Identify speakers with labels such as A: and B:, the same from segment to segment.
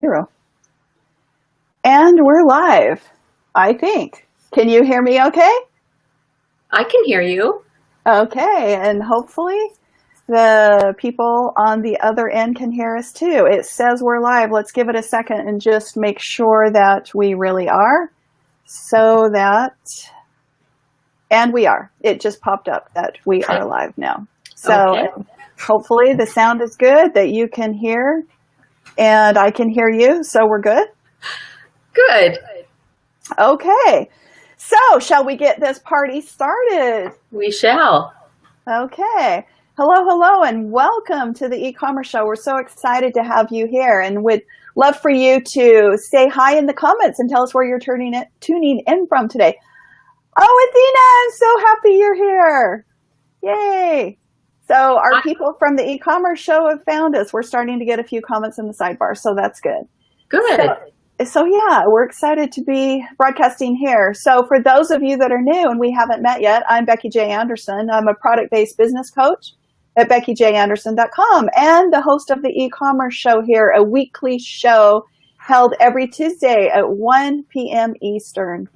A: Zero. And we're live, I think. Can you hear me okay?
B: I can hear you.
A: Okay, and hopefully the people on the other end can hear us too. It says we're live. Let's give it a second and just make sure that we really are. And we are. It just popped up that we are live now. So
B: Okay.
A: hopefully the sound is good, that you can hear, and I can hear you, so we're good?
B: Good.
A: Okay. So shall we get this party started?
B: We shall.
A: Okay. Hello, and welcome to the eCommerce show. We're so excited to have you here, and would love for you to say hi in the comments and tell us where you're tuning in from today. Oh, Athena, I'm so happy you're here. Yay. So our people from the eCommerce show have found us. We're starting to get a few comments in the sidebar, so that's good.
B: Good.
A: So yeah, we're excited to be broadcasting here. So for those of you that are new and we haven't met yet, I'm Becky J. Anderson. I'm a product-based business coach at BeckyJAnderson.com and the host of the eCommerce show here, a weekly show held every Tuesday at 1 p.m. Eastern.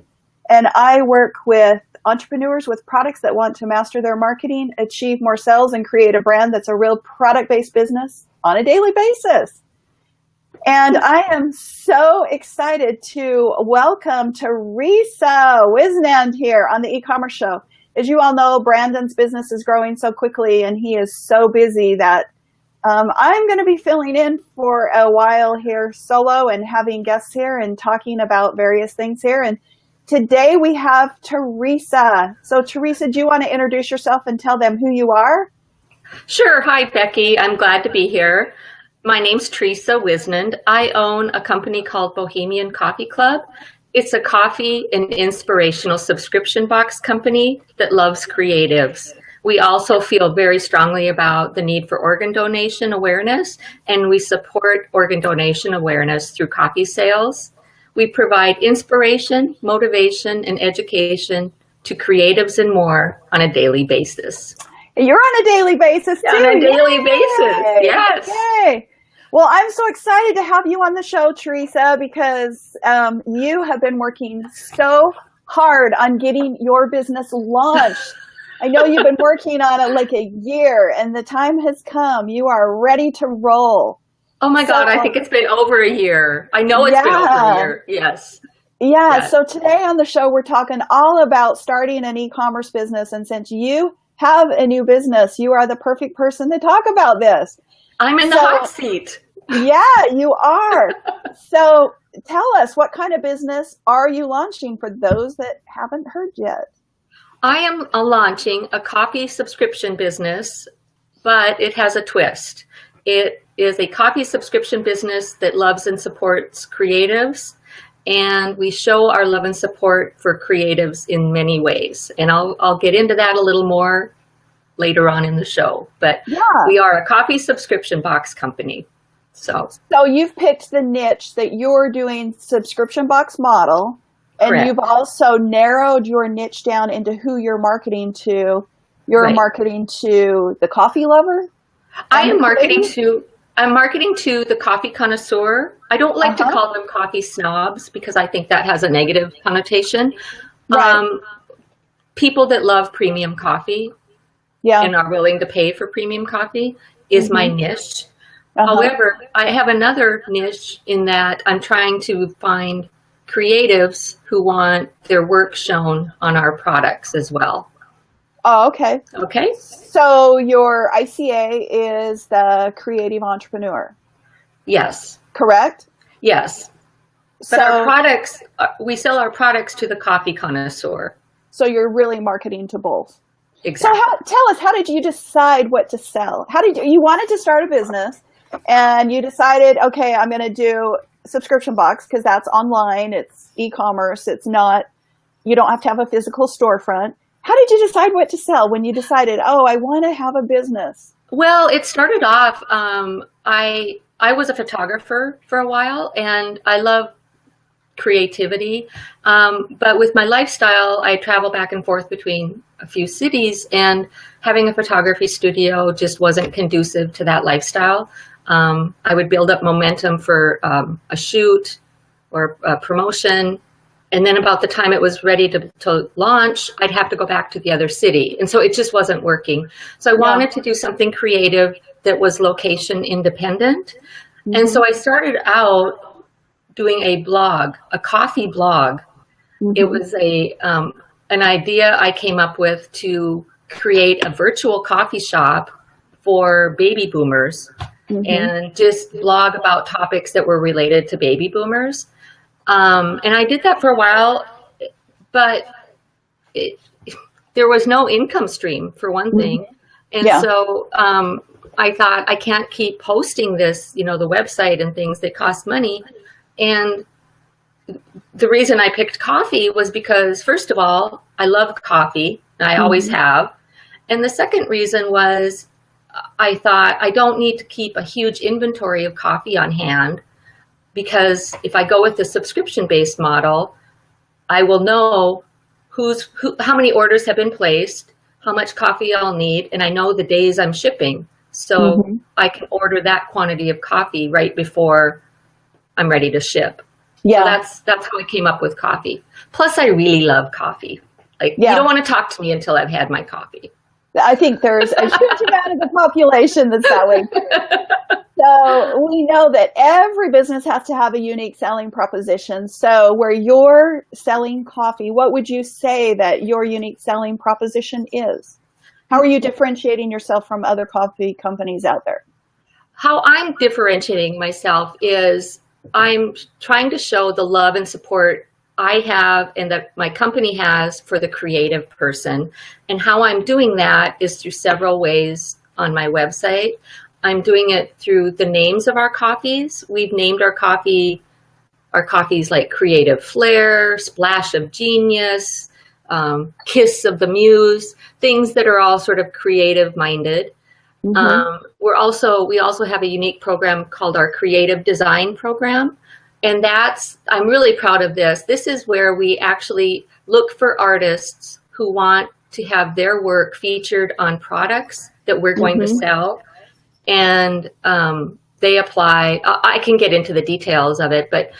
A: And I work with entrepreneurs with products that want to master their marketing, achieve more sales, and create a brand that's a real product-based business on a daily basis. And I am so excited to welcome Theresa Whisenand here on the eCommerce show. As you all know, Brandon's business is growing so quickly, and he is so busy that I'm going to be filling in for a while here solo and having guests here and talking about various things here. And today we have Theresa. So Theresa, do you want to introduce yourself and tell them who you are?
B: Sure. Hi, Becky. I'm glad to be here. My name's Theresa Whisenand. I own a company called Bohemian Coffee Club. It's a coffee and inspirational subscription box company that loves creatives. We also feel very strongly about the need for organ donation awareness, and we support organ donation awareness through coffee sales. We provide inspiration, motivation, and education to creatives and more on a daily basis.
A: You're on a daily basis too.
B: On a daily basis, yes.
A: Yay. Well, I'm so excited to have you on the show, Theresa, because you have been working so hard on getting your business launched. I know you've been working on it like a year, and the time has come. You are ready to roll.
B: Oh my God, I think it's been over a year. I know it's been over a year. Yes.
A: Yeah. Yes. So today on the show, we're talking all about starting an e-commerce business. And since you have a new business, you are the perfect person to talk about this.
B: I'm in the hot seat.
A: Yeah, you are. So tell us, what kind of business are you launching for those that haven't heard yet?
B: I am launching a coffee subscription business, but it has a twist. It is a coffee subscription business that loves and supports creatives, and we show our love and support for creatives in many ways. And I'll get into that a little more later on in the show. But we are a coffee subscription box company. So
A: you've picked the niche that you're doing subscription box model, and
B: correct.
A: You've also narrowed your niche down into who you're marketing to. You're marketing to the coffee lover?
B: I'm marketing to the coffee connoisseur. I don't like to call them coffee snobs because I think that has a negative connotation.
A: Right.
B: People that love premium coffee and are willing to pay for premium coffee is my niche. However, I have another niche in that I'm trying to find creatives who want their work shown on our products as well.
A: Oh, okay.
B: Okay.
A: So your ICA is the creative entrepreneur.
B: Yes.
A: Correct?
B: Yes. But our products, we sell our products to the coffee connoisseur.
A: So you're really marketing to both.
B: Exactly.
A: So tell us, how did you decide what to sell? You wanted to start a business and you decided, okay, I'm going to do subscription box because that's online. It's e-commerce. It's not, you don't have to have a physical storefront. How did you decide what to sell when you decided, oh, I want to have a business?
B: Well, it started off, I was a photographer for a while, and I love creativity. But with my lifestyle, I travel back and forth between a few cities, and having a photography studio just wasn't conducive to that lifestyle. I would build up momentum for a shoot or a promotion. And then about the time it was ready to launch, I'd have to go back to the other city. And so it just wasn't working. So I wanted to do something creative that was location independent. Mm-hmm. And so I started out doing a blog, a coffee blog. Mm-hmm. It was an idea I came up with to create a virtual coffee shop for baby boomers, mm-hmm. and just blog about topics that were related to baby boomers. And I did that for a while, but there was no income stream for one thing. And so I thought, I can't keep posting this, the website and things that cost money. And the reason I picked coffee was because, first of all, I love coffee, and I always have. And the second reason was I thought I don't need to keep a huge inventory of coffee on hand, because if I go with the subscription-based model, I will know how many orders have been placed, how much coffee I'll need, and I know the days I'm shipping. So I can order that quantity of coffee right before I'm ready to ship. Yeah. So that's how I came up with coffee. Plus, I really love coffee. You don't want to talk to me until I've had my coffee.
A: I think there's a huge amount of the population that's that way. So we know that every business has to have a unique selling proposition. So where you're selling coffee, what would you say that your unique selling proposition is? How are you differentiating yourself from other coffee companies out there?
B: How I'm differentiating myself is I'm trying to show the love and support I have and that my company has for the creative person. And how I'm doing that is through several ways on my website. I'm doing it through the names of our coffees. We've named our coffees like Creative Flair, Splash of Genius, Kiss of the Muse, things that are all sort of creative minded. Mm-hmm. We also have a unique program called our Creative Design Program. And I'm really proud of this. This is where we actually look for artists who want to have their work featured on products that we're going to sell. And they apply. I can get into the details of it, but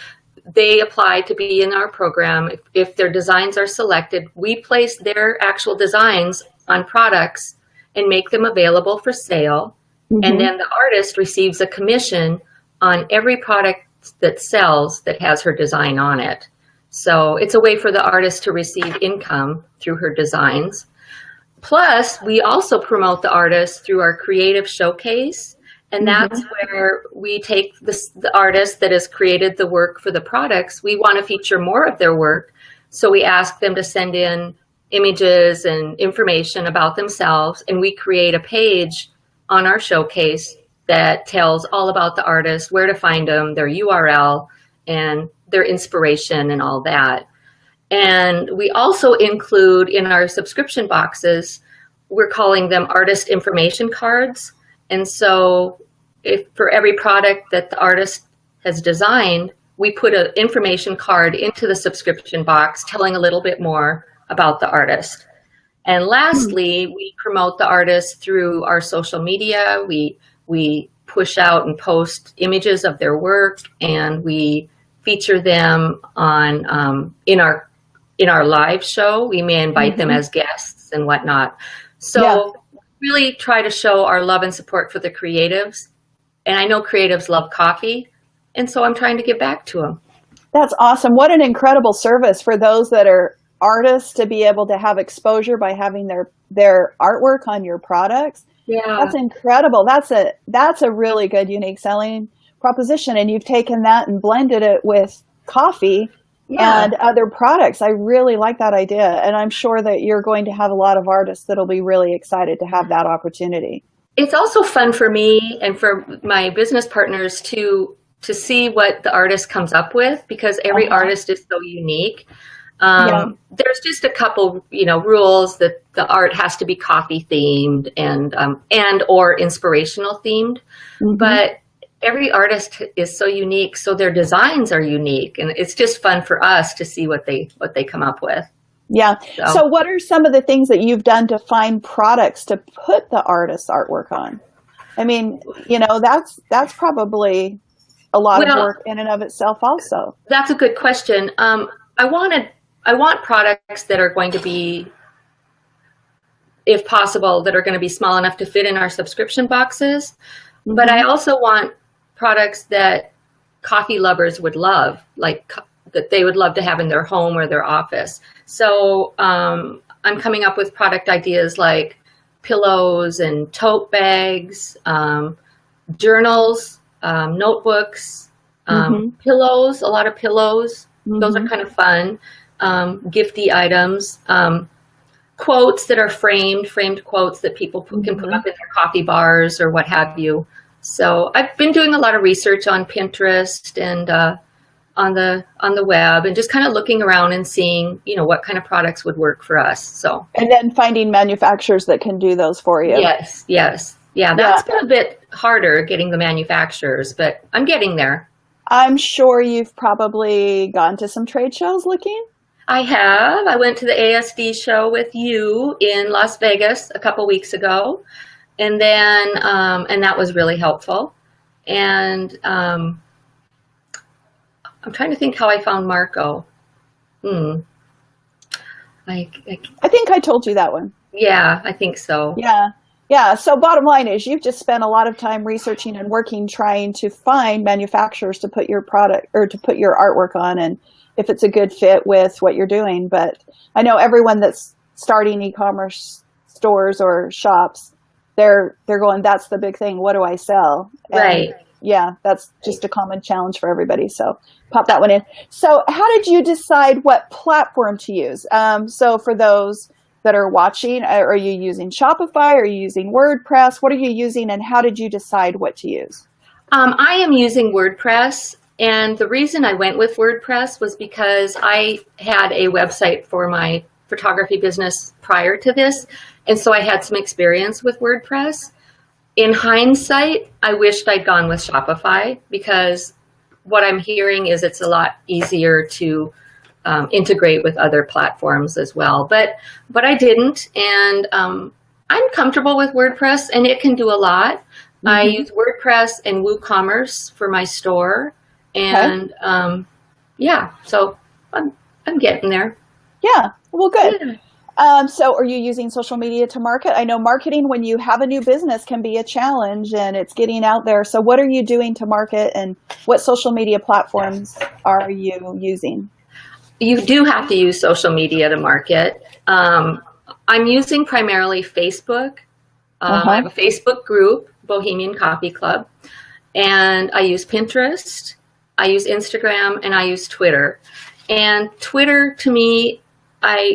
B: they apply to be in our program. If their designs are selected, we place their actual designs on products and make them available for sale. And then the artist receives a commission on every product that sells that has her design on it. So it's a way for the artist to receive income through her designs. Plus, we also promote the artist through our creative showcase. And that's where we take the artist that has created the work for the products. We want to feature more of their work. So we ask them to send in images and information about themselves. And we create a page on our showcase that tells all about the artist, where to find them, their URL, and their inspiration and all that. And we also include in our subscription boxes, we're calling them artist information cards. And so if for every product that the artist has designed, we put an information card into the subscription box telling a little bit more about the artist. And lastly, we promote the artist through our social media. We push out and post images of their work, and we feature them on in our live show. We may invite them as guests and whatnot. So really try to show our love and support for the creatives. And I know creatives love coffee, and so I'm trying to give back to them.
A: That's awesome. What an incredible service for those that are artists to be able to have exposure by having their artwork on your products. Yeah, that's incredible. That's a really good unique selling proposition, and you've taken that and blended it with coffee and other products. I really like that idea, and I'm sure that you're going to have a lot of artists that'll be really excited to have that opportunity.
B: It's also fun for me and for my business partners to see what the artist comes up with, because every artist is so unique. There's just a couple, rules that the art has to be coffee themed and or inspirational themed, but every artist is so unique. So their designs are unique, and it's just fun for us to see what they come up with.
A: Yeah. So what are some of the things that you've done to find products to put the artist's artwork on? I mean, that's probably a lot of work in and of itself also.
B: That's a good question. I want products that are going to be, if possible, that are going to be small enough to fit in our subscription boxes. Mm-hmm. But I also want products that coffee lovers would love, like that they would love to have in their home or their office. So I'm coming up with product ideas like pillows and tote bags, journals, notebooks, pillows, a lot of pillows. Mm-hmm. Those are kind of fun. Gifty items, quotes that are framed quotes that people can put up in their coffee bars or what have you. So I've been doing a lot of research on Pinterest and on the web, and just kind of looking around and seeing, what kind of products would work for us. So,
A: and then finding manufacturers that can do those for you.
B: Yes. Yeah, that's been a bit harder getting the manufacturers, but I'm getting there.
A: I'm sure you've probably gone to some trade shows looking.
B: I have. I went to the ASD show with you in Las Vegas a couple weeks ago, and then and that was really helpful. And I'm trying to think how I found Marco. I
A: think I told you that one.
B: Yeah, I think so.
A: Yeah. So bottom line is you've just spent a lot of time researching and working, trying to find manufacturers to put your product or to put your artwork on, and if it's a good fit with what you're doing. But I know everyone that's starting e-commerce stores or shops, they're going, that's the big thing. What do I sell?
B: Right.
A: And yeah, that's just a common challenge for everybody. So pop that one in. So how did you decide what platform to use? So for those that are watching, are you using Shopify? Are you using WordPress? What are you using, and how did you decide what to use?
B: I am using WordPress, and the reason I went with WordPress was because I had a website for my photography business prior to this, and so I had some experience with WordPress. In hindsight, I wished I'd gone with Shopify, because what I'm hearing is it's a lot easier to integrate with other platforms as well. But I didn't, and I'm comfortable with WordPress, and it can do a lot. Mm-hmm. I use WordPress and WooCommerce for my store, and so I'm getting there.
A: Yeah, well, good. Yeah. So are you using social media to market? I know marketing when you have a new business can be a challenge, and it's getting out there. So what are you doing to market, and what social media platforms are you using?
B: You do have to use social media to market. I'm using primarily Facebook. I have a Facebook group, Bohemian Coffee Club, and I use Pinterest, I use Instagram, and I use Twitter. And Twitter, to me,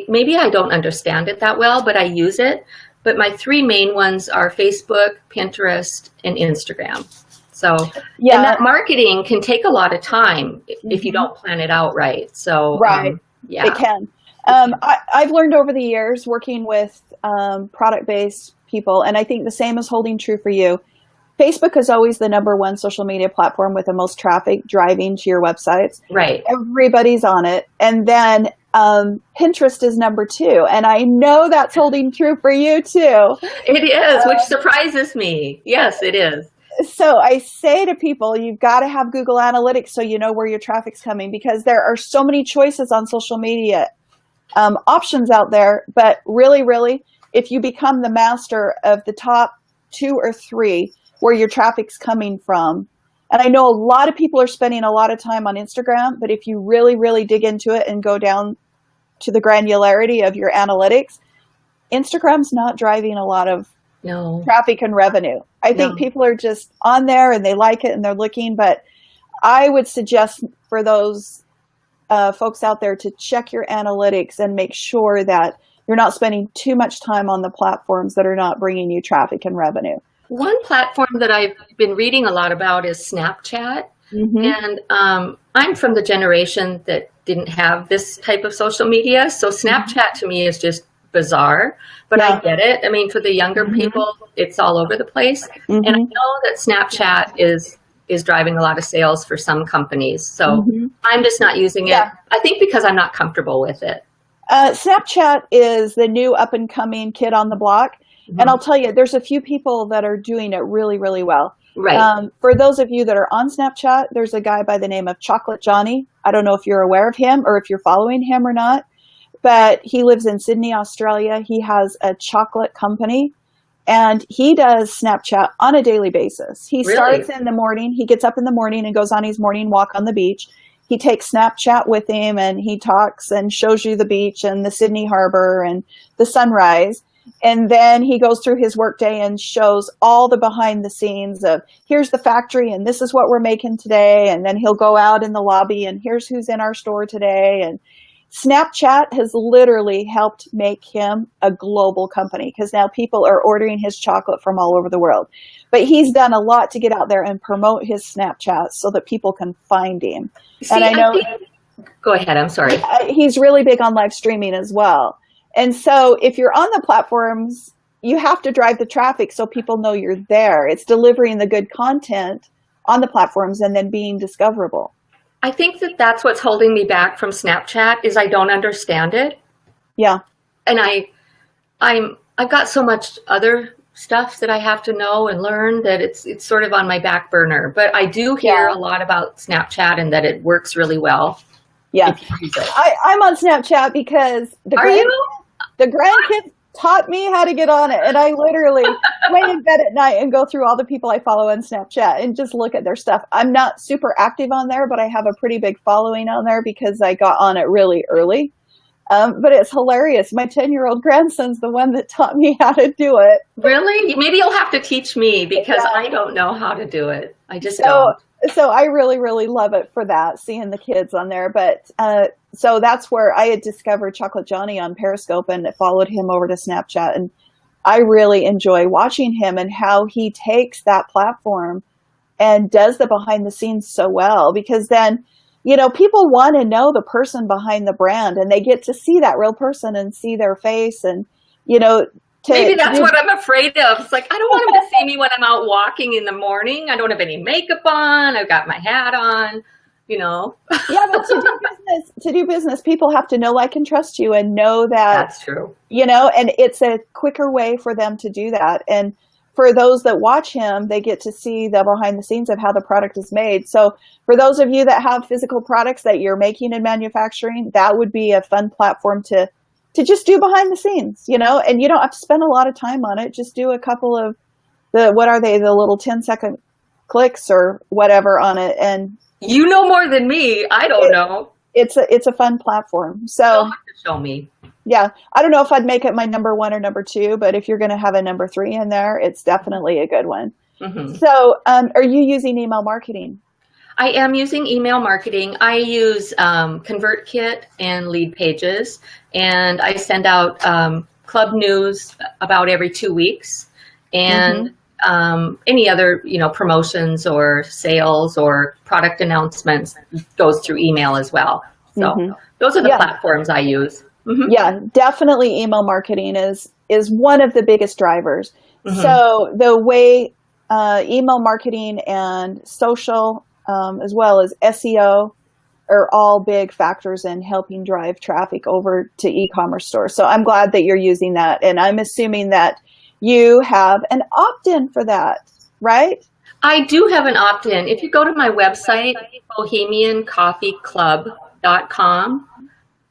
B: maybe I don't understand it that well, but I use it. But my three main ones are Facebook, Pinterest, and Instagram. So, and that marketing can take a lot of time if you don't plan it out right. So,
A: it can. I've learned over the years working with product-based people, and I think the same is holding true for you. Facebook is always the number one social media platform with the most traffic driving to your websites.
B: Right.
A: Everybody's on it. And then Pinterest is number two. And I know that's holding true for you too.
B: It is, which surprises me. Yes, it is.
A: So I say to people, you've got to have Google Analytics so you know where your traffic's coming, because there are so many choices on social media options out there. But really, if you become the master of the top 2 or 3 where your traffic's coming from, and I know a lot of people are spending a lot of time on Instagram, but if you really dig into it and go down to the granularity of your analytics, Instagram's not driving a lot of traffic and revenue. I think people are just on there and they like it and they're looking, but I would suggest for those folks out there to check your analytics and make sure that you're not spending too much time on the platforms that are not bringing you traffic and revenue.
B: One platform that I've been reading a lot about is Snapchat. Mm-hmm. And I'm from the generation that didn't have this type of social media. So Snapchat to me is just bizarre, but I get it. I mean, for the younger people, it's all over the place. And I know that Snapchat is driving a lot of sales for some companies. So I'm just not using it. I think because I'm not comfortable with it.
A: Snapchat is the new up and coming kid on the block. And I'll tell you, there's a few people that are doing it really, really well.
B: Right.
A: For those of you that are on Snapchat, there's a guy by the name of Chocolate Johnny. I don't know if you're aware of him or if you're following him or not, but he lives in Sydney, Australia. He has a chocolate company and he does Snapchat on a daily basis. He starts in the morning. He gets up in the morning and goes on his morning walk on the beach. He takes Snapchat with him and he talks and shows you the beach and the Sydney Harbor and the sunrise. And then he goes through his workday and shows all the behind the scenes of here's the factory and this is what we're making today. And then he'll go out in the lobby and here's who's in our store today. And Snapchat has literally helped make him a global company because now people are ordering his chocolate from all over the world. But he's done a lot to get out there and promote his Snapchat so that people can find him.
B: See,
A: and I know
B: go ahead. I'm sorry.
A: He's really big on live streaming as well. And so if you're on the platforms, you have to drive the traffic so people know you're there. It's delivering the good content on the platforms and then being discoverable.
B: I think that that's what's holding me back from Snapchat is I don't understand it.
A: Yeah.
B: And I've got so much other stuff that I have to know and learn that it's sort of on my back burner. But I do hear a lot about Snapchat and that it works really well.
A: Yeah. I'm on Snapchat because the grandkids taught me how to get on it. And I literally lay in bed at night and go through all the people I follow on Snapchat and just look at their stuff. I'm not super active on there, but I have a pretty big following on there because I got on it really early. But it's hilarious. My 10-year-old grandson's the one that taught me how to do it.
B: Really? Maybe you'll have to teach me because I don't know how to do it. I just don't.
A: So I really, really love it for that, seeing the kids on there. But so that's where I had discovered Chocolate Johnny on Periscope and followed him over to Snapchat. And I really enjoy watching him and how he takes that platform and does the behind the scenes so well. Because then, you know, people want to know the person behind the brand and they get to see that real person and see their face and, you know,
B: maybe that's what I'm afraid of. It's like, I don't want them to see me when I'm out walking in the morning. I don't have any makeup on. I've got my hat on, you know.
A: Yeah, but to do business, people have to know, like, and trust you and know that.
B: That's true.
A: You know, and it's a quicker way for them to do that. And for those that watch him, they get to see the behind the scenes of how the product is made. So for those of you that have physical products that you're making and manufacturing, that would be a fun platform to just do behind the scenes, you know, and you don't have to spend a lot of time on it. Just do a couple of the little 10-second clicks or whatever on it. And
B: you know more than me. I don't know.
A: It's a fun platform. So
B: you'll have to show me.
A: Yeah. I don't know if I'd make it my number 1 or number 2, but if you're going to have a number 3 in there, it's definitely a good one. Mm-hmm. So are you using email marketing?
B: I am using email marketing. I use ConvertKit and Lead Pages, and I send out club news about every 2 weeks, and any other, you know, promotions or sales or product announcements goes through email as well. So those are the platforms I use. Mm-hmm. Yeah,
A: definitely email marketing is one of the biggest drivers. Mm-hmm. So the way email marketing and social as well as SEO are all big factors in helping drive traffic over to e-commerce stores. So I'm glad that you're using that. And I'm assuming that you have an opt-in for that, right?
B: I do have an opt-in. If you go to my website, bohemiancoffeeclub.com,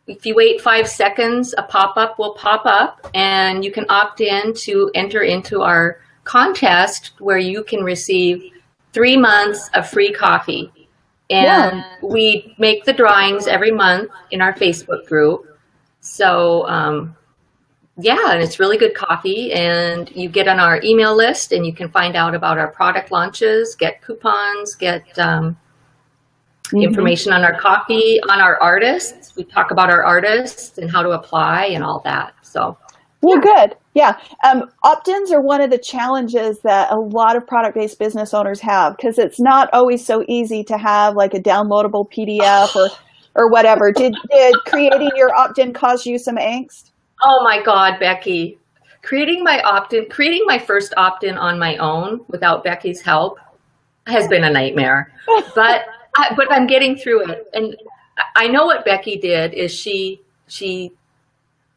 B: if you wait 5 seconds, a pop-up will pop up and you can opt in to enter into our contest where you can receive 3 months of free coffee. And we make the drawings every month in our Facebook group. So, and it's really good coffee. And you get on our email list and you can find out about our product launches, get coupons, get information on our coffee, on our artists. We talk about our artists and how to apply and all that. So.
A: Well, good. Yeah. Opt-ins are one of the challenges that a lot of product-based business owners have because it's not always so easy to have like a downloadable PDF or whatever. Did creating your opt-in cause you some angst?
B: Oh my God, Becky. Creating my first opt-in on my own without Becky's help has been a nightmare. But I'm getting through it. And I know what Becky did is she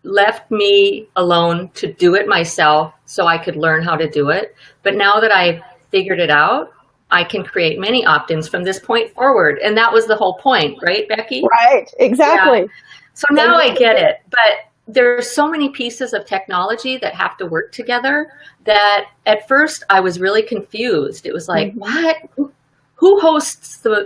B: left me alone to do it myself so I could learn how to do it. But now that I've figured it out, I can create many opt-ins from this point forward. And that was the whole point, right, Becky?
A: Right, exactly.
B: Yeah. So now I get it. But there's so many pieces of technology that have to work together that at first I was really confused. It was like, what? Who hosts the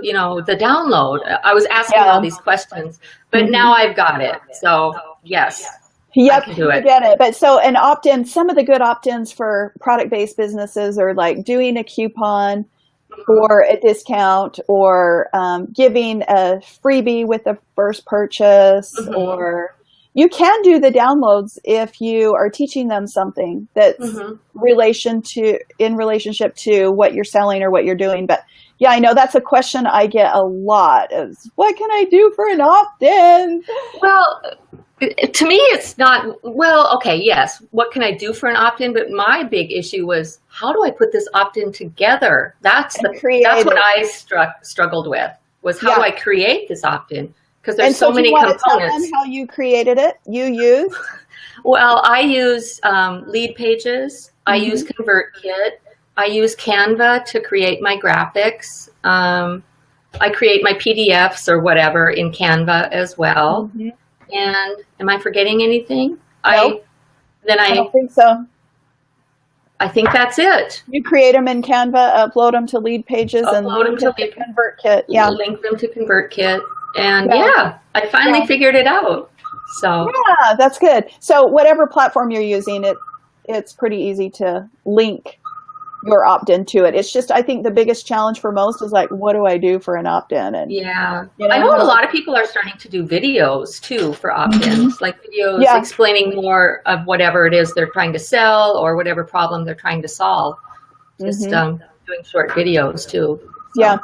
B: download? I was asking all these questions, but now I've got it. So yes.
A: Yep,
B: I can do it.
A: You get it. But so an opt-in, some of the good opt-ins for product-based businesses are like doing a coupon or a discount, or giving a freebie with the first purchase, or you can do the downloads if you are teaching them something that's in relationship to what you're selling or what you're doing. But yeah, I know that's a question I get a lot, is what can I do for an opt-in?
B: Well, to me, it's not, okay, yes, what can I do for an opt-in? But my big issue was, how do I put this opt-in together? That's what I struggled with, was how do I create this opt-in? Because there's so many components. Tell them
A: how you created it. You use?
B: Well, I use lead pages. I use ConvertKit. I use Canva to create my graphics. I create my PDFs or whatever in Canva as well. And am I forgetting anything?
A: Nope. I don't think so.
B: I think that's it.
A: You create them in Canva, upload them to lead pages, and link them to ConvertKit. Yeah.
B: Link them to ConvertKit. And I finally figured it out. So
A: yeah, that's good. So whatever platform you're using, it's pretty easy to link your opt-in to it. It's just, I think the biggest challenge for most is like, what do I do for an opt-in? And
B: I know a lot of people are starting to do videos too for opt-ins, like videos explaining more of whatever it is they're trying to sell or whatever problem they're trying to solve. Just doing short videos too. So.
A: Yeah.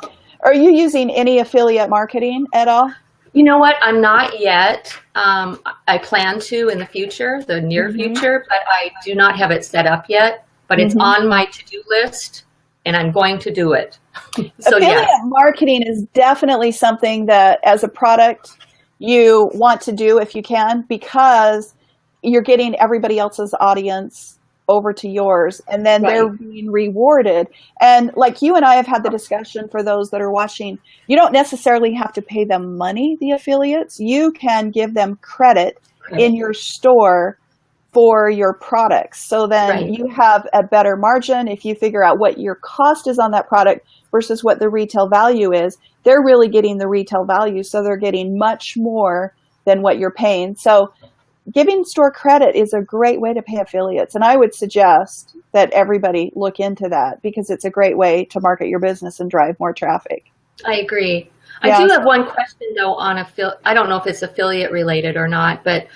A: Are you using any affiliate marketing at all?
B: You know what? I'm not yet. I plan to in the future, the near future, but I do not have it set up yet. But it's on my to-do list, and I'm going to do it. So
A: affiliate marketing is definitely something that, as a product, you want to do if you can, because you're getting everybody else's audience over to yours, and then they're being rewarded. And like you and I have had the discussion, for those that are watching, you don't necessarily have to pay them money, the affiliates. You can give them credit in your store for your products. So then you have a better margin. If you figure out what your cost is on that product versus what the retail value is, they're really getting the retail value. So they're getting much more than what you're paying. So giving store credit is a great way to pay affiliates. And I would suggest that everybody look into that, because it's a great way to market your business and drive more traffic.
B: I agree. I do have one question though on I don't know if it's affiliate related or not, but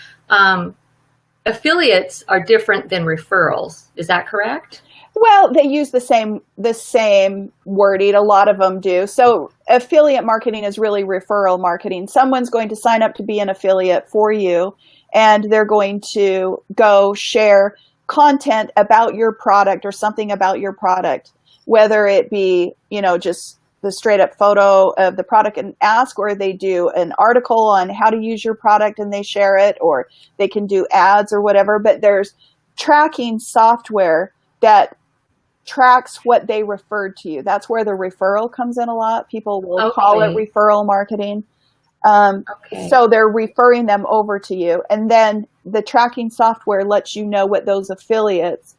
B: affiliates are different than referrals. Is that correct?
A: Well, they use the same wording. A lot of them do. So affiliate marketing is really referral marketing. Someone's going to sign up to be an affiliate for you, and they're going to go share content about your product or something about your product, whether it be, just the straight up photo of the product and ask, or they do an article on how to use your product and they share it, or they can do ads or whatever. But there's tracking software that tracks what they referred to you. That's where the referral comes in a lot. People will call it referral marketing. So they're referring them over to you. And then the tracking software lets you know what those affiliates,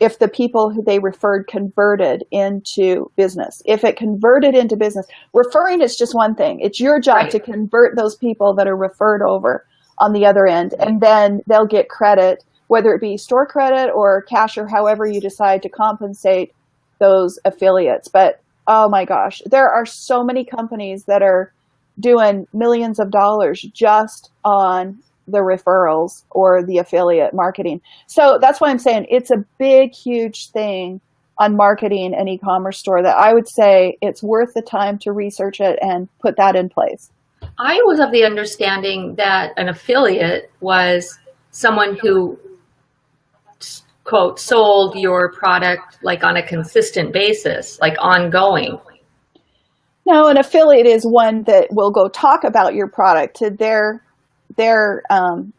A: if the people who they referred converted into business. If it converted into business, referring is just one thing. It's your job to convert those people that are referred over on the other end. And then they'll get credit, whether it be store credit or cash, or however you decide to compensate those affiliates. But oh my gosh, there are so many companies that are doing millions of dollars just on the referrals or the affiliate marketing. So that's why I'm saying it's a big, huge thing on marketing an e-commerce store that I would say it's worth the time to research it and put that in place.
B: I was of the understanding that an affiliate was someone who, quote, sold your product like on a consistent basis, like ongoing.
A: No, an affiliate is one that will go talk about your product to their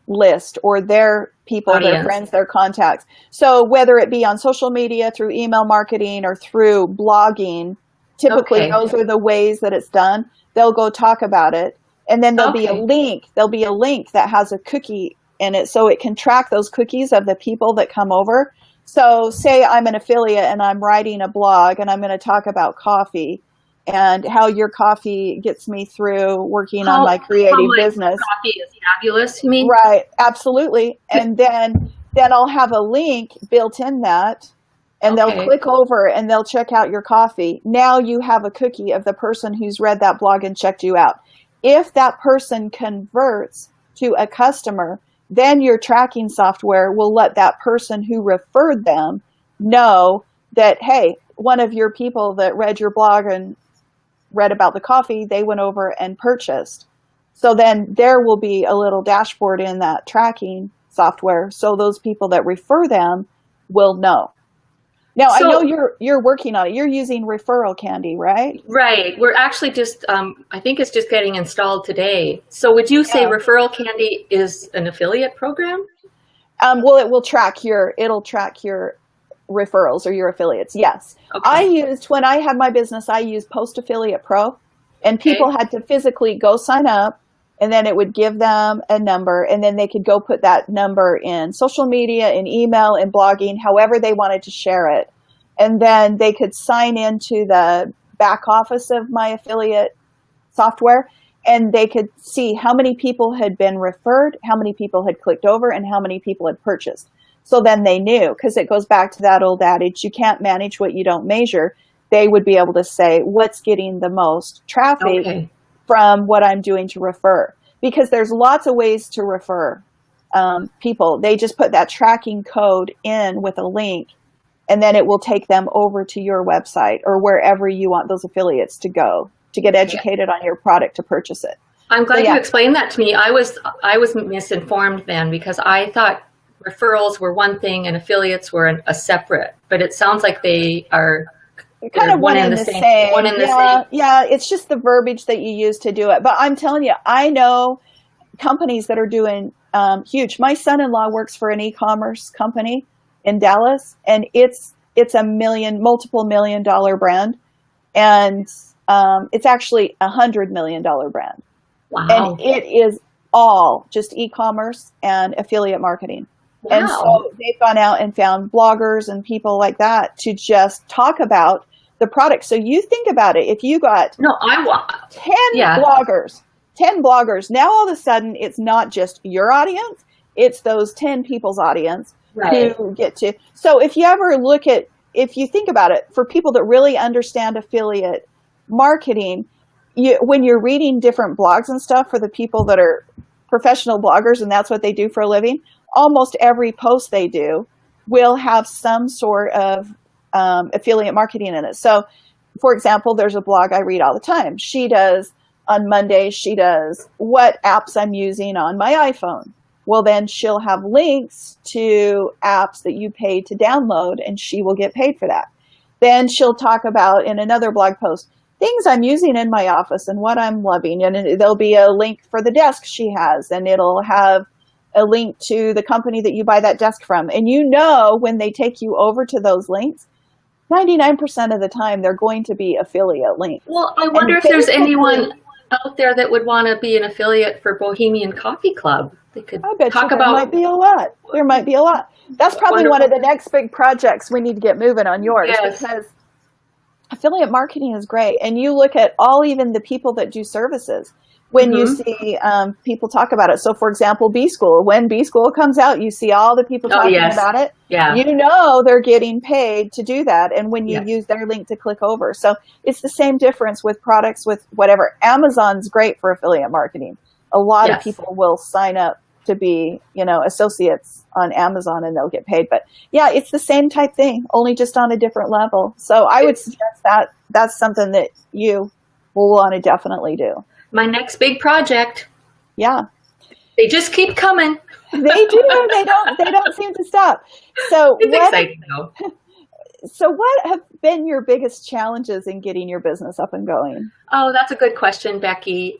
A: list or their people,
B: Audience.
A: their friends, their contacts. So whether it be on social media, through email marketing, or through blogging, typically those are the ways that it's done. They'll go talk about it, and then there'll be a link. There'll be a link that has a cookie in it, so it can track those cookies of the people that come over. So say I'm an affiliate and I'm writing a blog and I'm going to talk about coffee and how your coffee gets me through working on my creative business.
B: Coffee is fabulous, you mean?
A: Right, absolutely. And then I'll have a link built in that, and they'll click over and they'll check out your coffee. Now you have a cookie of the person who's read that blog and checked you out. If that person converts to a customer, then your tracking software will let that person who referred them know that, hey, one of your people that read your blog and read about the coffee, they went over and purchased. So then there will be a little dashboard in that tracking software, so those people that refer them will know. Now, I know you're working on it. You're using Referral Candy, right?
B: Right. We're actually just, I think it's just getting installed today. So would you say Referral Candy is an affiliate program?
A: Well, it'll track your referrals or your affiliates. Yes. Okay. When I had my business, I used Post Affiliate Pro, and people had to physically go sign up, and then it would give them a number, and then they could go put that number in social media, in email, in blogging, however they wanted to share it. And then they could sign into the back office of my affiliate software, and they could see how many people had been referred, how many people had clicked over, and how many people had purchased. So then they knew, because it goes back to that old adage, you can't manage what you don't measure. They would be able to say, what's getting the most traffic from what I'm doing to refer? Because there's lots of ways to refer people. They just put that tracking code in with a link, and then it will take them over to your website or wherever you want those affiliates to go to get educated on your product to purchase it.
B: I'm glad you explained that to me. I was misinformed then, because I thought referrals were one thing and affiliates were a separate, but it sounds like they are
A: kind of one in the same. One in the same. Yeah, it's just the verbiage that you use to do it. But I'm telling you, I know companies that are doing huge. My son-in-law works for an e-commerce company in Dallas, and it's a multiple $1 million brand, and it's actually $100 million brand.
B: Wow.
A: And it is all just e-commerce and affiliate marketing. Wow. And so they've gone out and found bloggers and people like that to just talk about the product. So you think about it. If you got 10 bloggers, now all of a sudden it's not just your audience, it's those 10 people's audience who get to. So if you think about it, for people that really understand affiliate marketing, when you're reading different blogs and stuff for the people that are professional bloggers and that's what they do for a living, almost every post they do will have some sort of affiliate marketing in it. So, for example, there's a blog I read all the time. On Mondays, she does what apps I'm using on my iPhone. Well, then she'll have links to apps that you pay to download, and she will get paid for that. Then she'll talk about, in another blog post, things I'm using in my office and what I'm loving. And there'll be a link for the desk she has, and it'll have a link to the company that you buy that desk from. And when they take you over to those links, 99% of the time they're going to be affiliate links.
B: Well, I wonder if there's anyone out there that would want to be an affiliate for Bohemian Coffee Club. They could talk about.
A: There might be a lot. There might be a lot. That's probably one of the next big projects we need to get moving on yours, because affiliate marketing is great. And you look at even the people that do services. When you see people talk about it. So, for example, B School. When B School comes out, you see all the people talking about it. Yeah. They're getting paid to do that. And when you use their link to click over. So it's the same difference with products, with whatever. Amazon's great for affiliate marketing. A lot of people will sign up to be, associates on Amazon, and they'll get paid. But yeah, it's the same type thing, only just on a different level. So I would suggest that that's something that you will want to definitely do.
B: My next big project.
A: Yeah.
B: They just keep coming.
A: They do. They don't seem to stop. So
B: it's exciting though.
A: So what have been your biggest challenges in getting your business up and going?
B: Oh, that's a good question, Becky.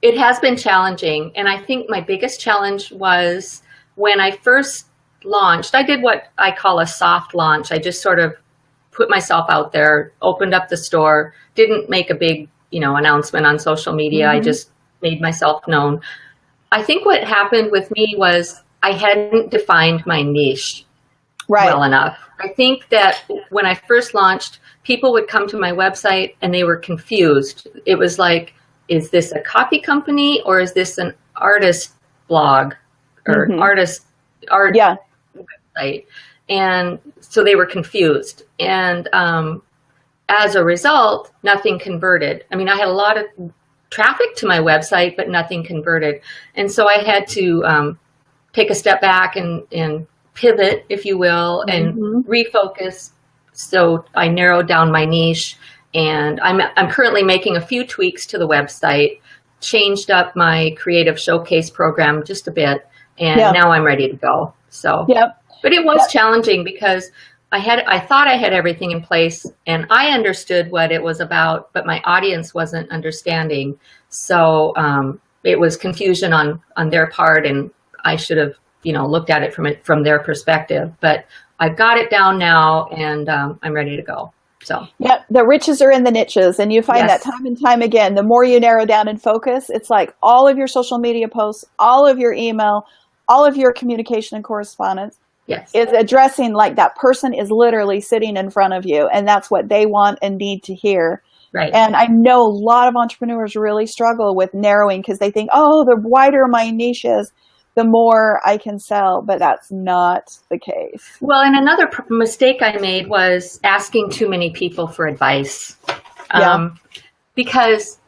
B: It has been challenging. And I think my biggest challenge was when I first launched, I did what I call a soft launch. I just sort of put myself out there, opened up the store, didn't make a big, announcement on social media. I just made myself known. I think what happened with me was I hadn't defined my niche well enough. I think that when I first launched, people would come to my website and they were confused. It was like, is this a coffee company or is this an artist blog or art website? And so they were confused. And as a result, nothing converted. I mean, I had a lot of traffic to my website, but nothing converted. And so I had to take a step back and pivot, if you will, and refocus. So I narrowed down my niche, and I'm currently making a few tweaks to the website, changed up my creative showcase program just a bit, and now I'm ready to go. So, but it was challenging because I thought I had everything in place and I understood what it was about, but my audience wasn't understanding. So it was confusion on their part, and I should have, looked at it from their perspective. But I've got it down now, and I'm ready to go. So
A: the riches are in the niches, and you find that time and time again. The more you narrow down and focus, it's like all of your social media posts, all of your email, all of your communication and correspondence is addressing, like, that person is literally sitting in front of you, and that's what they want and need to hear.
B: Right.
A: And I know a lot of entrepreneurs really struggle with narrowing because they think, oh, the wider my niche is, the more I can sell, but that's not the case.
B: Well, and another mistake I made was asking too many people for advice, because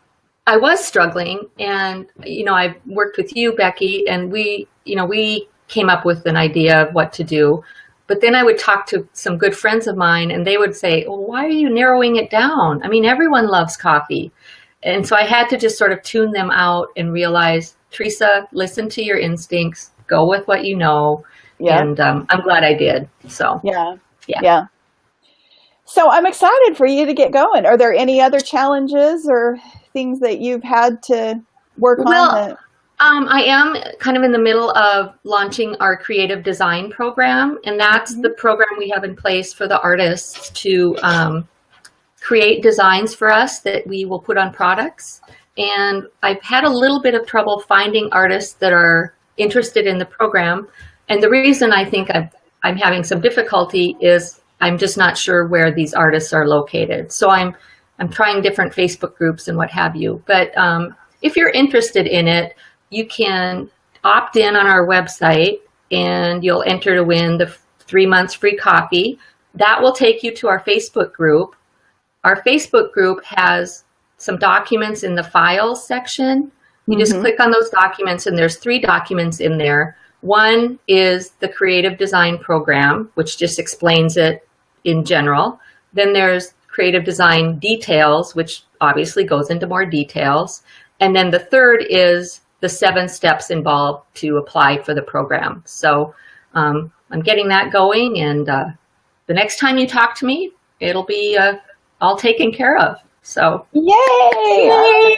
B: I was struggling, and, I've worked with you, Becky, and we came up with an idea of what to do. But then I would talk to some good friends of mine, and they would say, well, why are you narrowing it down? I mean, everyone loves coffee. And so I had to just sort of tune them out and realize, Theresa, listen to your instincts, go with what you know. And I'm glad I did. So,
A: yeah. So I'm excited for you to get going. Are there any other challenges or things that you've had to work on?
B: I am kind of in the middle of launching our creative design program, and that's the program we have in place for the artists to create designs for us that we will put on products. And I've had a little bit of trouble finding artists that are interested in the program. And the reason I think I'm having some difficulty is I'm just not sure where these artists are located. So I'm trying different Facebook groups and what have you. But if you're interested in it, you can opt in on our website, and you'll enter to win the 3 months free coffee. That will take you to our Facebook group. Our Facebook group has some documents in the files section. You just click on those documents, and there's 3 documents in there. One is the creative design program, which just explains it in general. Then there's creative design details, which obviously goes into more details. And then the third is the 7 steps involved to apply for the program. So I'm getting that going, and the next time you talk to me, it'll be all taken care of. So
A: yay!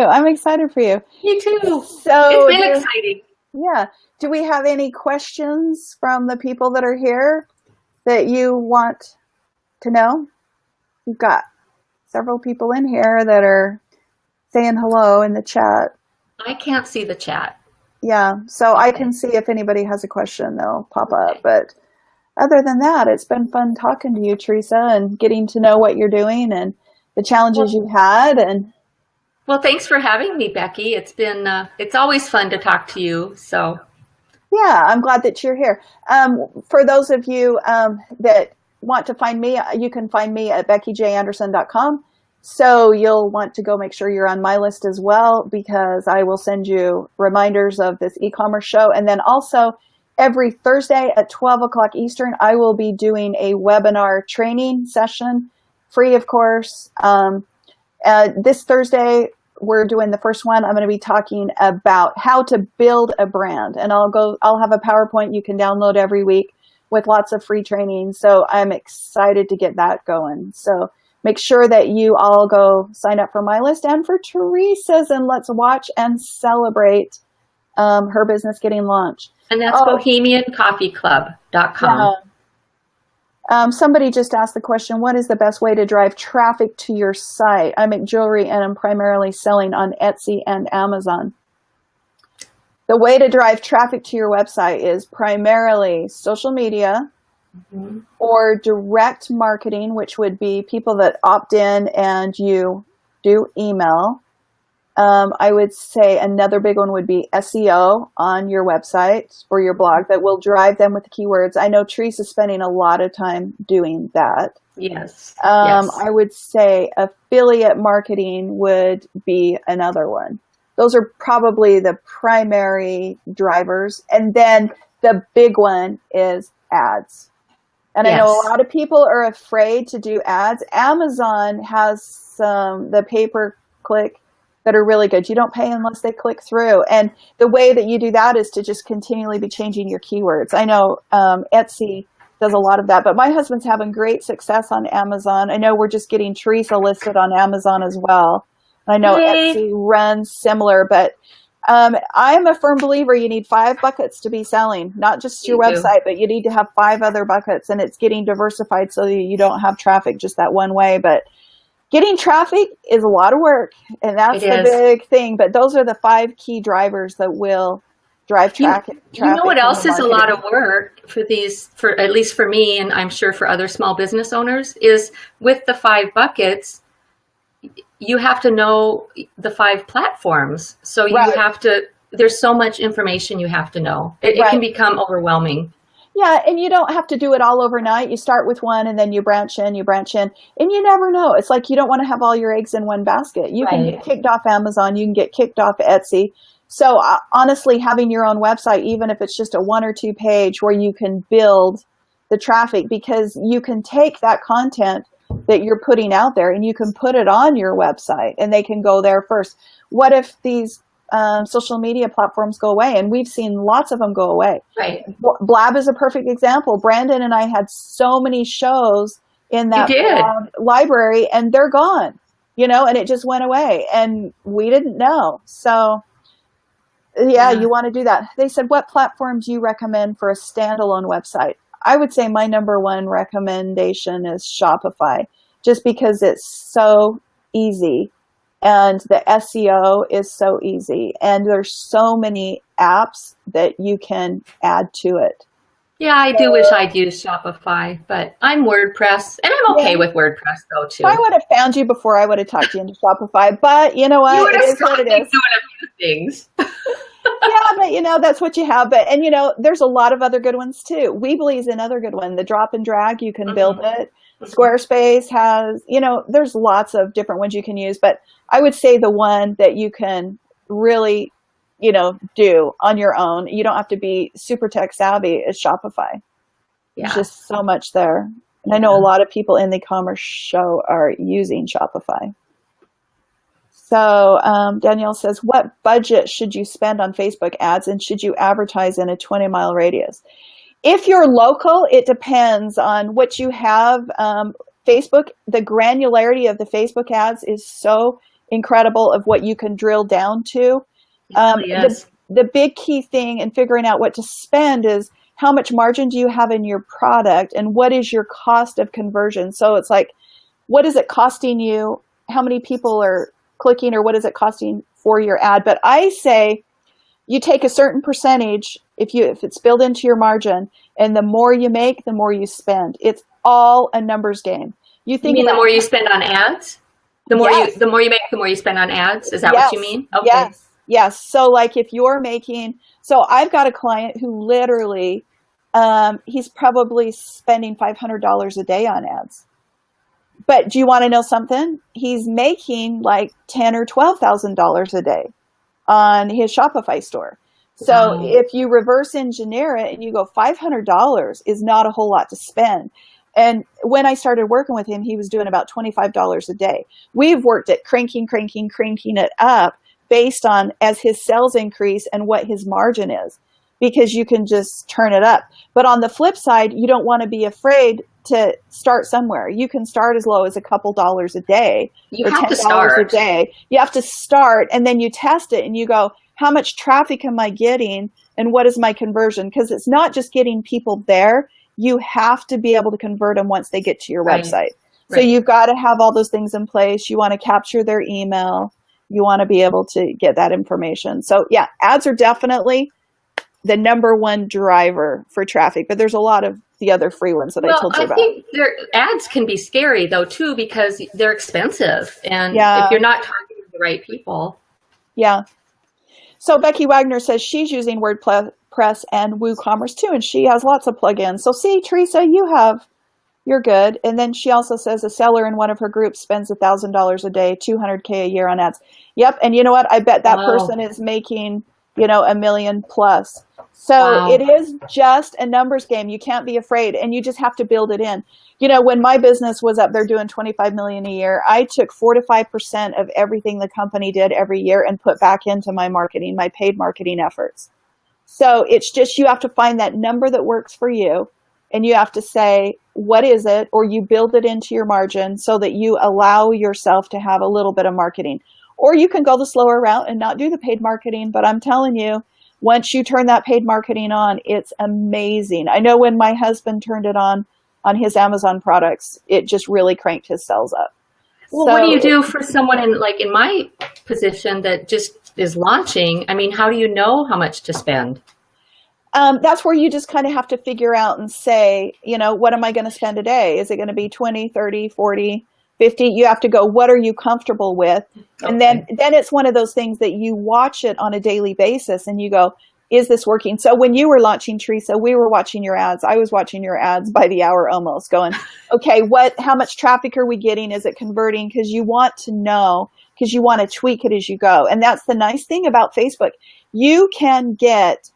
A: I'm excited for you.
B: Me too.
A: So
B: it's been exciting.
A: Yeah. Do we have any questions from the people that are here that you want to know? We've got several people in here that are saying hello in the chat.
B: I can't see the chat.
A: Yeah, so I can see if anybody has a question, they'll pop up. But other than that, it's been fun talking to you, Theresa, and getting to know what you're doing and the challenges you've had. And
B: well, thanks for having me, Becky. It's been it's always fun to talk to you. So
A: yeah, I'm glad that you're here. For those of you that want to find me, you can find me at beckyjanderson.com. So you'll want to go make sure you're on my list as well, because I will send you reminders of this e-commerce show. And then also every Thursday at 12 o'clock Eastern, I will be doing a webinar training session, free, of course. This Thursday, we're doing the first one. I'm going to be talking about how to build a brand, and I'll have a PowerPoint you can download every week with lots of free training. So I'm excited to get that going. So make sure that you all go sign up for my list and for Teresa's, and let's watch and celebrate her business getting launched.
B: And that's bohemiancoffeeclub.com.
A: Yeah. Somebody just asked the question, what is the best way to drive traffic to your site? I make jewelry and I'm primarily selling on Etsy and Amazon. The way to drive traffic to your website is primarily social media, or direct marketing, which would be people that opt in and you do email. I would say another big one would be SEO on your website or your blog that will drive them with the keywords. I know Teresa's spending a lot of time doing that.
B: Yes.
A: I would say affiliate marketing would be another one. Those are probably the primary drivers. And then the big one is ads. And I know a lot of people are afraid to do ads. Amazon has the pay-per-click that are really good. You don't pay unless they click through. And the way that you do that is to just continually be changing your keywords. I know Etsy does a lot of that, but my husband's having great success on Amazon. I know we're just getting Theresa listed on Amazon as well. I know Etsy runs similar, but I'm a firm believer you need 5 buckets to be selling, not just your website, but you need to have 5 other buckets, and it's getting diversified so that you don't have traffic just that one way. But getting traffic is a lot of work, and that's the big thing. But those are the 5 key drivers that will drive traffic.
B: You know what else is a lot of work for these, for at least for me, and I'm sure for other small business owners, is with the 5 buckets, you have to know the 5 platforms. So you have to, there's so much information you have to know. It can become overwhelming.
A: Yeah, and you don't have to do it all overnight. You start with one and then you branch in, and you never know. It's like you don't want to have all your eggs in one basket. You can get kicked off Amazon, you can get kicked off Etsy. So honestly, having your own website, even if it's just a 1 or 2 page where you can build the traffic, because you can take that content that you're putting out there and you can put it on your website and they can go there first. What if these social media platforms go away? And we've seen lots of them go away.
B: Right.
A: Blab is a perfect example. Brandon and I had so many shows in that Blab library, and they're gone, and it just went away and we didn't know. So you want to do that. They said, what platform do you recommend for a standalone website? I would say my number 1 recommendation is Shopify, just because it's so easy and the SEO is so easy, and there's so many apps that you can add to it.
B: Yeah, I do wish I'd used Shopify, but I'm WordPress, and I'm okay with WordPress though too.
A: I would have found you before I would have talked you into Shopify, but you know what?
B: You would have
A: doing
B: a few things.
A: Yeah, but that's what you have. But there's a lot of other good ones too. Weebly's another good one. The drop and drag, you can build it. Squarespace has, there's lots of different ones you can use. But I would say the one that you can really, do on your own, you don't have to be super tech savvy, is Shopify. Yeah. There's just so much there. And I know a lot of people in the eCommerce show are using Shopify. So Danielle says, what budget should you spend on Facebook ads, and should you advertise in a 20-mile radius? If you're local, it depends on what you have. Facebook, the granularity of the Facebook ads is so incredible of what you can drill down to. The big key thing in figuring out what to spend is how much margin do you have in your product, and what is your cost of conversion? So it's like, what is it costing you? How many people are clicking, or what is it costing for your ad? But I say you take a certain percentage if it's built into your margin, and the more you make, the more you spend. It's all a numbers game. You mean
B: the more you spend on ads? The more you make, the more you spend on ads? Is that what you mean? Okay.
A: Yes. So like if you're making, so I've got a client who literally, he's probably spending $500 a day on ads. But do you want to know something? He's making like $10,000 or $12,000 a day on his Shopify store. So if you reverse engineer it and you go, $500 is not a whole lot to spend. And when I started working with him, he was doing about $25 a day. We've worked at cranking it up based on as his sales increase and what his margin is. because you can just turn it up. But on the flip side, you don't want to be afraid to start somewhere. You can start as low as a couple dollars a day or $10 a day. You have to start, and then you test it and you go, how much traffic am I getting and what is my conversion? Because it's not just getting people there. You have to be able to convert them once they get to your website. So you've got to have all those things in place. You want to capture their email. You want to be able to get that information. So yeah, ads are definitely the number one driver for traffic, but there's a lot of the other free ones that I told you about.
B: I think their ads can be scary though too, because they're expensive, and if you're not targeting the right people.
A: Yeah. So Becky Wagner says she's using WordPress and WooCommerce too, and she has lots of plugins. So see, Theresa, you're good. And then she also says a seller in one of her groups spends $1,000 a day, $200K a year on ads. Yep. And you know what? I bet that person is making, $1 million plus. So it is just a numbers game. You can't be afraid, and you just have to build it in. When my business was up there doing 25 million a year, I took 4 to 5% of everything the company did every year and put back into my marketing, my paid marketing efforts. So it's just, you have to find that number that works for you, and you have to say, what is it? Or you build it into your margin so that you allow yourself to have a little bit of marketing. Or you can go the slower route and not do the paid marketing. But I'm telling you, once you turn that paid marketing on, it's amazing. I know when my husband turned it on his Amazon products, it just really cranked his sales up.
B: Well, what do you do for someone in my position that just is launching? I mean, how do you know how much to spend?
A: That's where you just kind of have to figure out and say, what am I going to spend a day? Is it going to be 20, 30, 40, 50? You have to go, what are you comfortable with? And then it's one of those things that you watch it on a daily basis and you go, is this working? So when you were launching, Theresa, we were watching your ads. I was watching your ads by the hour almost, going, okay, how much traffic are we getting? Is it converting? Because you want to know, because you want to tweak it as you go. And that's the nice thing about Facebook. You can get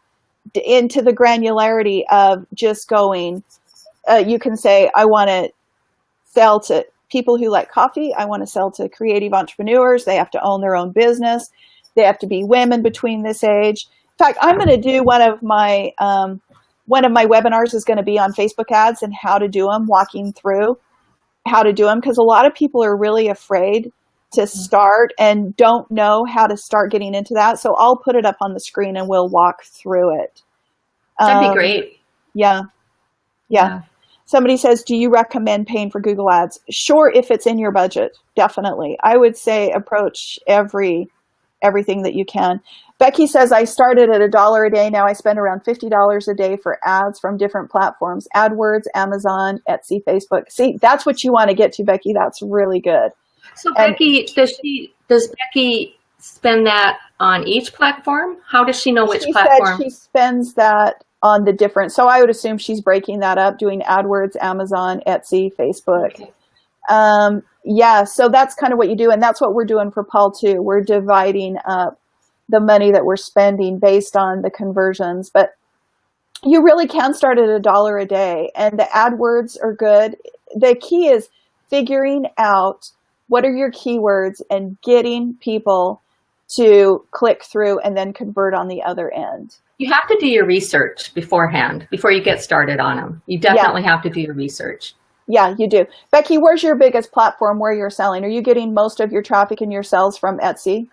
A: into the granularity of just going, you can say, I want to sell to people who like coffee. I want to sell to creative entrepreneurs. They have to own their own business. They have to be women between this age. In fact, I'm going to do one of my webinars is going to be on Facebook ads and how to do them, walking through how to do them, because a lot of people are really afraid to start and don't know how to start getting into that. So I'll put it up on the screen and we'll walk through it.
B: That'd be great.
A: Yeah. Somebody says, do you recommend paying for Google Ads? Sure, if it's in your budget, definitely. I would say approach everything that you can. Becky says, I started at $1 a day. Now I spend around $50 a day for ads from different platforms, AdWords, Amazon, Etsy, Facebook. See, that's what you want to get to, Becky. That's really good.
B: So Becky, does Becky spend that on each platform? How does she know which platform?
A: She spends that on the different. So I would assume she's breaking that up, doing AdWords, Amazon, Etsy, Facebook.
B: Okay.
A: So that's kind of what you do. And that's what we're doing for Paul too. We're dividing up the money that we're spending based on the conversions. But you really can start at $1 a day. And the AdWords are good. The key is figuring out what are your keywords and getting people to click through and then convert on the other end.
B: You have to do your research beforehand, before you get started on them. You definitely have to do your research.
A: Yeah, you do. Becky, where's your biggest platform where you're selling? Are you getting most of your traffic and your sales from Etsy?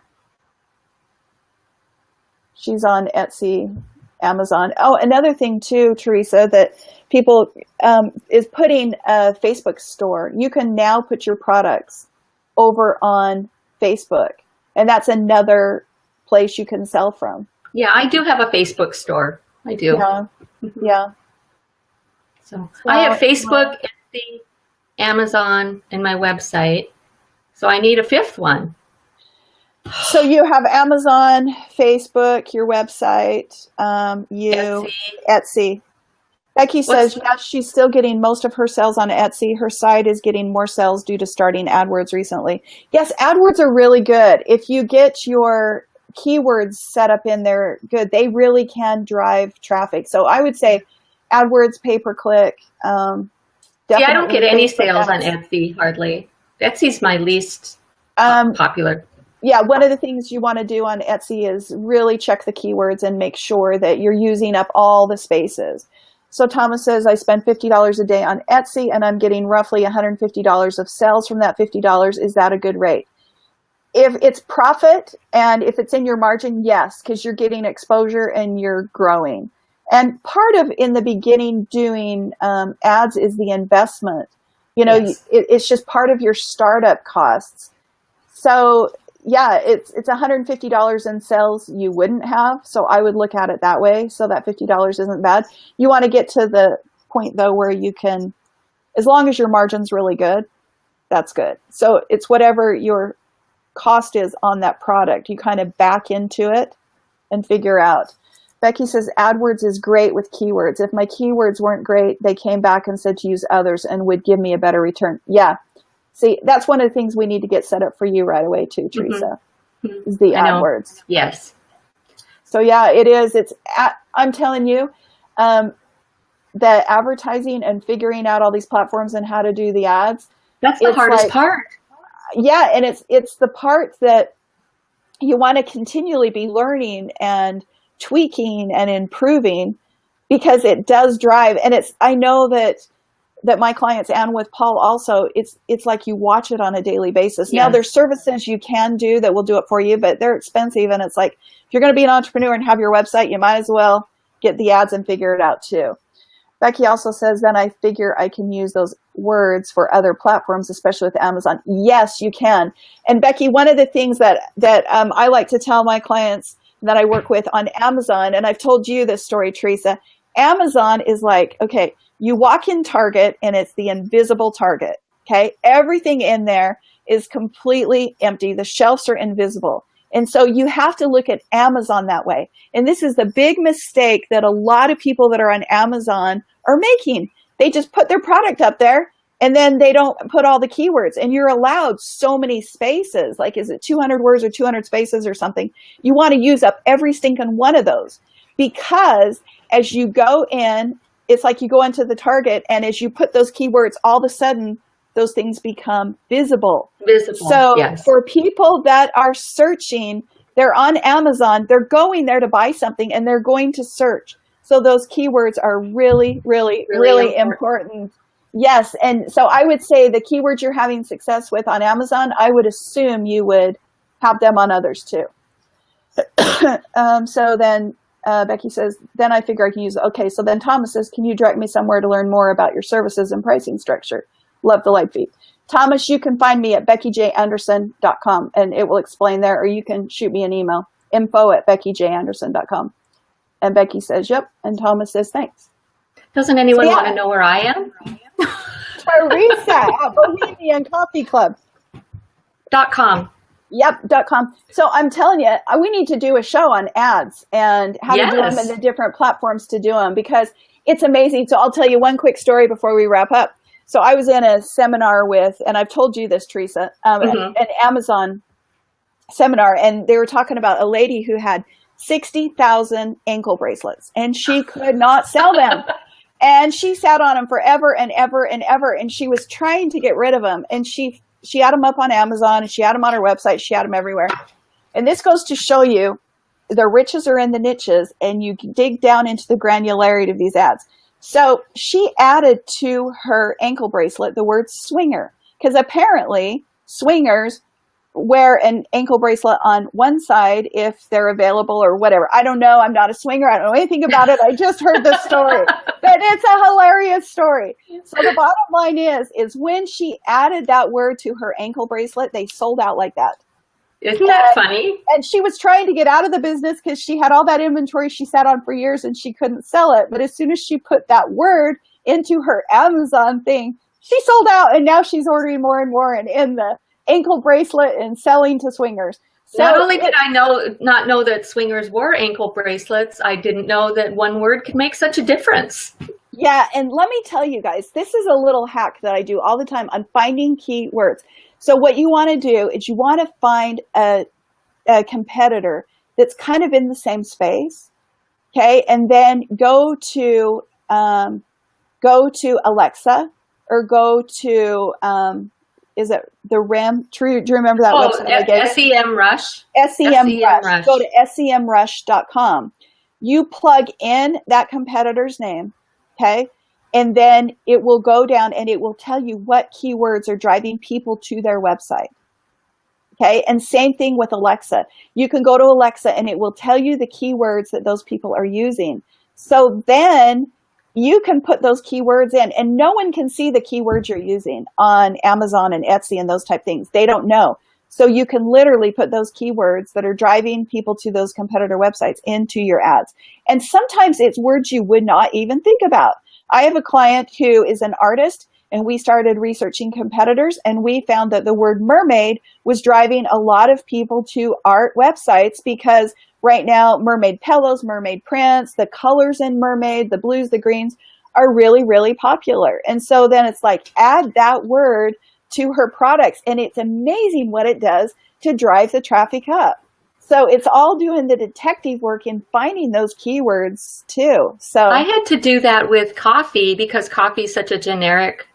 A: She's on Etsy, Amazon. Oh, another thing too, Theresa, that people is putting a Facebook store. You can now put your products over on Facebook, and that's another place you can sell from.
B: Yeah, I do have a Facebook store. I do.
A: Yeah.
B: So I have Facebook, Etsy, Amazon, and my website. So I need a fifth one.
A: So you have Amazon, Facebook, your website, Etsy. Becky says, yes, she's still getting most of her sales on Etsy. Her site is getting more sales due to starting AdWords recently. Yes, AdWords are really good. If you get your keywords set up in there, good. They really can drive traffic. So I would say AdWords, pay-per-click.
B: I don't get any sales on Etsy, hardly. Etsy's my least popular.
A: yeah, one of the things you want to do on Etsy is really check the keywords and make sure that you're using up all the spaces. So Thomas says, I spend $50 a day on Etsy and I'm getting roughly $150 of sales from that $50. Is that a good rate? If it's profit and if it's in your margin, yes, because you're getting exposure and you're growing. And part of in the beginning doing ads is the investment. You know,
B: Yes.
A: it's just part of your startup costs. So yeah, it's $150 in sales you wouldn't have. So I would look at it that way. So that $50 isn't bad. You want to get to the point though where you can, as long as your margin's really good, that's good. So it's whatever your cost is on that product. You kind of back into it and figure out. Becky says, AdWords is great with keywords. If my keywords weren't great, they came back and said to use others and would give me a better return. Yeah. See, that's one of the things we need to get set up for you right away too, Theresa, is the AdWords.
B: Yes.
A: So yeah, it is. I'm telling you, the advertising and figuring out all these platforms and how to do the ads.
B: That's the hardest part.
A: Yeah. And it's the part that you want to continually be learning and tweaking and improving, because it does drive. And I know that my clients, and with Paul also, it's like you watch it on a daily basis. Yes. Now there's services you can do that will do it for you, but they're expensive. And it's like, if you're going to be an entrepreneur and have your website, you might as well get the ads and figure it out too. Becky also says, then I figure I can use those words for other platforms, especially with Amazon. Yes, you can. And Becky, one of the things that I like to tell my clients that I work with on Amazon, and I've told you this story, Theresa, Amazon is like, okay, you walk in Target and it's the invisible Target, okay? Everything in there is completely empty. The shelves are invisible. And so you have to look at Amazon that way. And this is the big mistake that a lot of people that are on Amazon are making. They just put their product up there and then they don't put all the keywords, and you're allowed so many spaces. Like, is it 200 words or 200 spaces or something? You want to use up every stinking one of those, because as you go in, it's like you go into the Target, and as you put those keywords, all of a sudden those things become visible. So yes. For people that are searching, they're on Amazon, they're going there to buy something and they're going to search. So those keywords are really, really, really important. Yes. And so I would say the keywords you're having success with on Amazon, I would assume you would have them on others too. So then Becky says, then I figure I can use it. Okay. So then Thomas says, can you direct me somewhere to learn more about your services and pricing structure? Love the live feed. Thomas, you can find me at beckyjanderson.com and it will explain there, or you can shoot me an email, info@beckyjanderson.com. And Becky says, yep. And Thomas says, thanks.
B: Doesn't anyone want to know where I am?
A: Theresa at Bohemian Coffee Club.
B: .com.
A: Yep, .com. So I'm telling you, we need to do a show on ads and how to do them and the different platforms to do them, because it's amazing. So I'll tell you one quick story before we wrap up. So I was in a seminar with, and I've told you this, Theresa, an Amazon seminar, and they were talking about a lady who had 60,000 ankle bracelets, and she could not sell them. And she sat on them forever and ever and ever, and she was trying to get rid of them. And she had them up on Amazon, and she had them on her website. She had them everywhere. And this goes to show you the riches are in the niches, and you dig down into the granularity of these ads. So she added to her ankle bracelet the word swinger, because apparently swingers wear an ankle bracelet on one side if they're available or whatever. I don't know. I'm not a swinger. I don't know anything about it. I just heard the story. But it's a hilarious story. So the bottom line is when she added that word to her ankle bracelet, they sold out like that.
B: Isn't that funny?
A: And she was trying to get out of the business because she had all that inventory she sat on for years and she couldn't sell it. But as soon as she put that word into her Amazon thing, she sold out, and now she's ordering more and more and in the ankle bracelet and selling to swingers. So
B: not only did I not know that swingers wore ankle bracelets, I didn't know that one word could make such a difference.
A: Yeah, and let me tell you guys, this is a little hack that I do all the time on finding keywords. So what you want to do is you want to find a competitor that's kind of in the same space, okay? And then go to Alexa or go to is it the REM? True. Do you remember that website I gave?
B: SEM Rush.
A: SEM Rush. Go to semrush.com. You plug in that competitor's name, okay? And then it will go down and it will tell you what keywords are driving people to their website. Okay, and same thing with Alexa. You can go to Alexa and it will tell you the keywords that those people are using. So then you can put those keywords in, and no one can see the keywords you're using on Amazon and Etsy and those type things. They don't know. So you can literally put those keywords that are driving people to those competitor websites into your ads. And sometimes it's words you would not even think about. I have a client who is an artist, and we started researching competitors, and we found that the word mermaid was driving a lot of people to art websites because right now mermaid pillows, mermaid prints, the colors in mermaid, the blues, the greens are really, really popular. And so then it's like, add that word to her products, and it's amazing what it does to drive the traffic up. So it's all doing the detective work in finding those keywords too. So
B: I had to do that with coffee because coffee is such a generic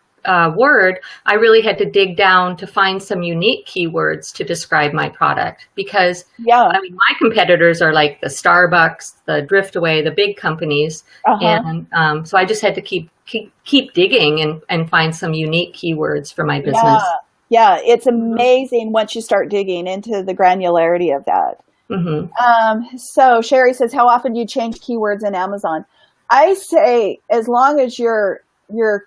B: word. I really had to dig down to find some unique keywords to describe my product because I mean, my competitors are like the Starbucks, the Driftaway, the big companies. And so I just had to keep digging and find some unique keywords for my business.
A: Yeah, it's amazing once you start digging into the granularity of that. So Sherry says, how often do you change keywords in Amazon? I say as long as you're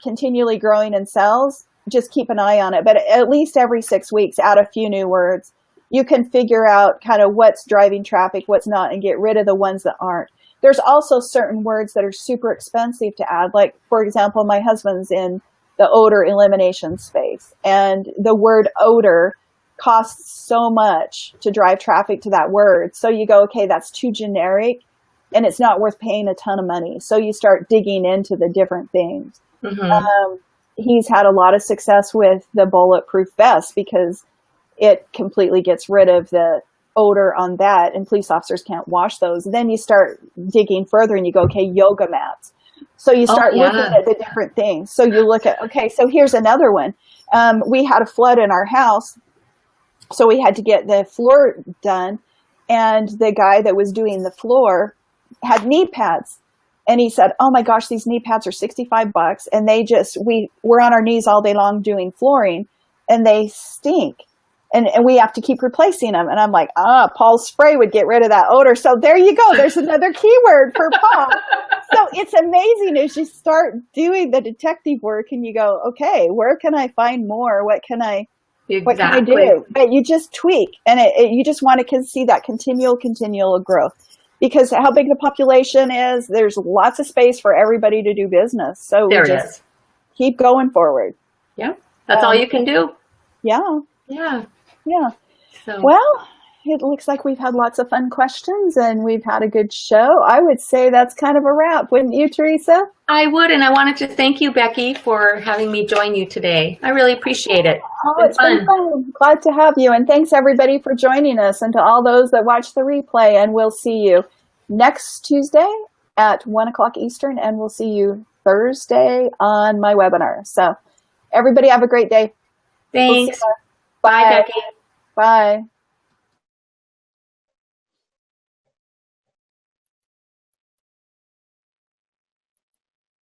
A: continually growing in sales, just keep an eye on it. But at least every 6 weeks, add a few new words. You can figure out kind of what's driving traffic, what's not, and get rid of the ones that aren't. There's also certain words that are super expensive to add. Like, for example, my husband's in the odor elimination space, and the word odor costs so much to drive traffic to that word. So you go, okay, that's too generic and it's not worth paying a ton of money. So you start digging into the different things. He's had a lot of success with the bulletproof vest because it completely gets rid of the odor on that, and police officers can't wash those. Then you start digging further and you go, okay, yoga mats. So you start looking at the different things. So you look at, okay, so here's another one. We had a flood in our house, so we had to get the floor done, and the guy that was doing the floor had knee pads. And he said, oh my gosh, these knee pads are $65. And we're on our knees all day long doing flooring, and they stink. And we have to keep replacing them. And I'm like, Paul's spray would get rid of that odor. So there you go. There's another keyword for Paul. So it's amazing as you start doing the detective work and you go, okay, where can I find more? What can I do? But you just tweak, and you just want to see that continual growth. Because how big the population is, there's lots of space for everybody to do business. So we just keep going forward.
B: Yeah, that's all you can do.
A: Yeah. So. Well, it looks like we've had lots of fun questions and we've had a good show. I would say that's kind of a wrap, wouldn't you, Theresa?
B: I would, and I wanted to thank you, Becky, for having me join you today. I really appreciate it.
A: It's been fun. Glad to have you, and thanks everybody for joining us, and to all those that watch the replay, and we'll see you next Tuesday at 1:00 Eastern, and we'll see you Thursday on my webinar. So everybody have a great day.
B: Thanks.
A: Bye, Becky. Bye.